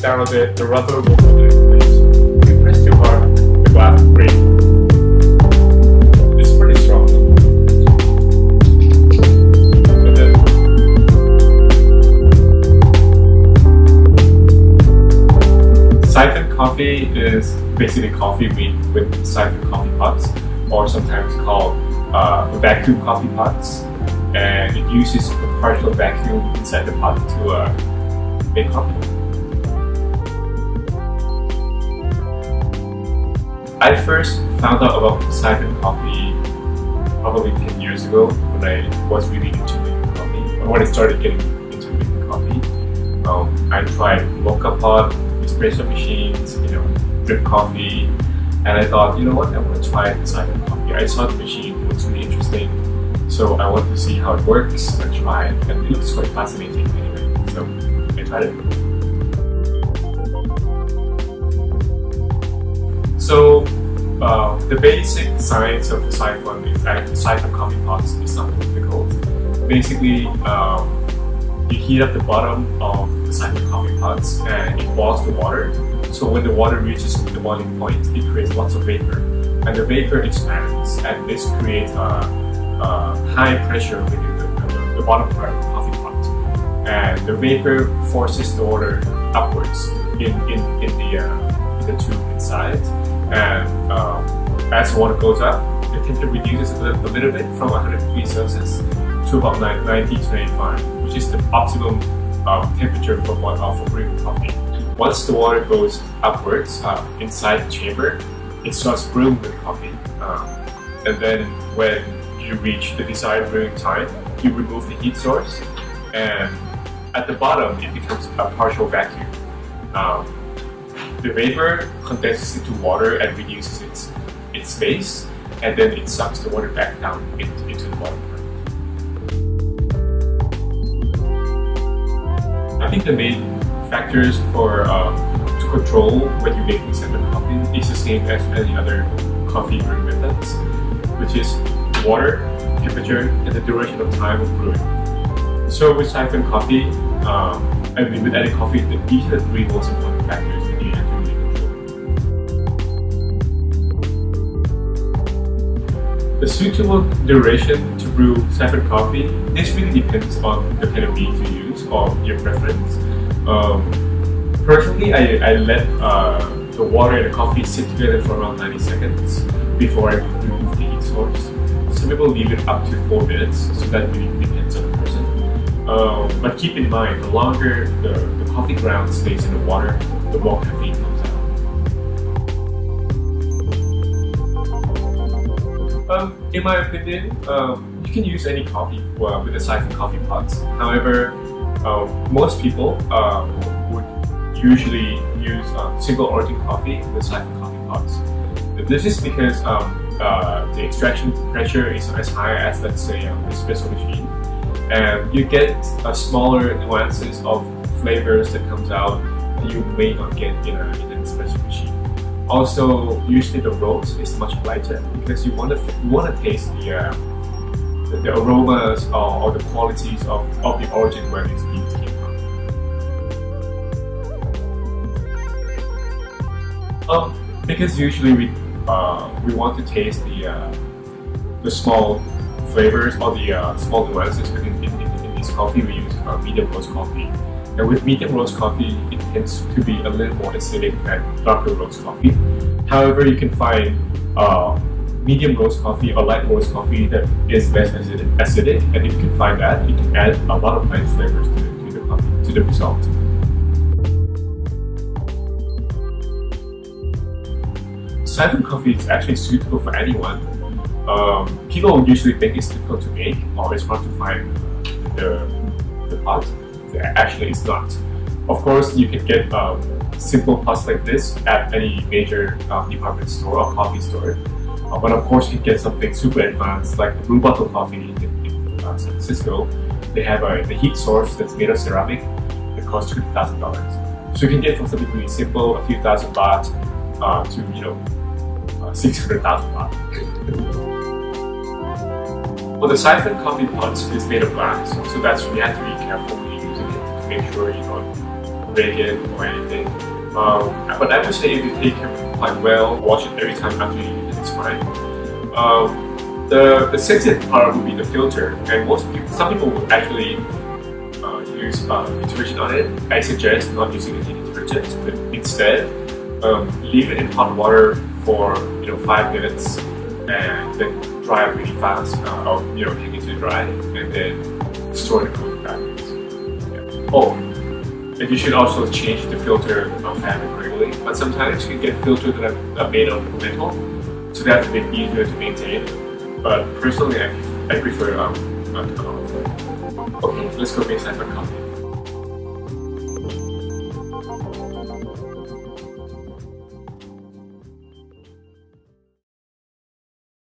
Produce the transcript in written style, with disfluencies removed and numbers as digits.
down a bit, the rubber will fall into place. If you press too hard, the glass will break. It's pretty strong. And then Siphon coffee is basically coffee made with siphon coffee pots, or sometimes called vacuum coffee pots, and it uses a partial vacuum inside the pot to make coffee. I first found out about siphon coffee probably 10 years ago when I was really into making coffee, or when I started getting into making coffee. I tried mocha pot, espresso machines, drip coffee, and I thought, you know what, I want to try the siphon coffee. I saw the machine, it looks really interesting, so I wanted to see how it works and try it, and it looks quite fascinating anyway, so I tried it. So the basic science of the siphon is that the siphon coffee pots is not difficult. Basically, you heat up the bottom of the siphon coffee pots and it boils the water. So when the water reaches the boiling point, it creates lots of vapor, and the vapor expands, and this creates high pressure within the bottom part of the coffee pot, and the vapor forces the water upwards in the tube inside, and as the water goes up, the temperature reduces a little bit from 100 degrees Celsius to about 90 to 95, which is the optimum temperature for brewing coffee. Once the water goes upwards inside the chamber, it starts brewing the coffee, and then when you reach the desired brewing time, you remove the heat source, and at the bottom it becomes a partial vacuum. The vapor condenses into water and reduces its space, and then it sucks the water back down into the bottom part. I think the main factors for to control when you're making siphon coffee is the same as any other coffee brewing methods, which is water, temperature, and the duration of time of brewing. So with siphon coffee, with any coffee, these are the three most important factors that you have to really control. The suitable duration to brew siphon coffee, this really depends on the kind of beans you use or your preference. Personally, I let the water and the coffee sit together for around 90 seconds before I remove the heat source. Some people leave it up to 4 minutes, so that really depends on the person. But keep in mind, the longer the coffee ground stays in the water, the more caffeine comes out. In my opinion, you can use any coffee with the siphon coffee pots. However, most people would usually use single origin coffee with siphon coffee pots. This is because the extraction pressure is not as high as, let's say, an espresso machine, and you get smaller nuances of flavors that comes out that you may not get in an espresso machine. Also, usually the roast is much lighter because you want to taste the aromas or the qualities of the origin where these beans came from. Because usually we want to taste the small flavors or the small nuances in this coffee. We use medium roast coffee, and with medium roast coffee, it tends to be a little more acidic than darker roast coffee. However, you can find medium roast coffee or light roast coffee that is less acidic, and if you can find that, you can add a lot of nice flavors to the result. Siphon coffee is actually suitable for anyone. People usually think it's difficult to make or it's hard to find the pot. Actually, it's not. Of course, you can get simple pots like this at any major department store or coffee store. But of course, you can get something super advanced like the Blue Bottle Coffee in San Francisco. They have the heat source that's made of ceramic that costs $20,000. So you can get from something really simple, a few thousand baht, to 600,000 baht. Well, the siphon coffee pot is made of glass, so that's you have to be careful when you're using it to make sure you don't break it or anything. But I would say if you take care of it quite well, wash it every time after you use it, it's fine. The sensitive part would be the filter, and some people would actually use detergent on it. I suggest not using any detergent, but instead leave it in hot water for 5 minutes, and then dry it really fast, or hang it to dry, and then store the cooling packets. Yeah. Oh, and you should also change the filter of fabric regularly. But sometimes you can get filters that are made of metal, so that's a bit easier to maintain. But personally, I prefer not to call. Okay, let's go make Siphon coffee.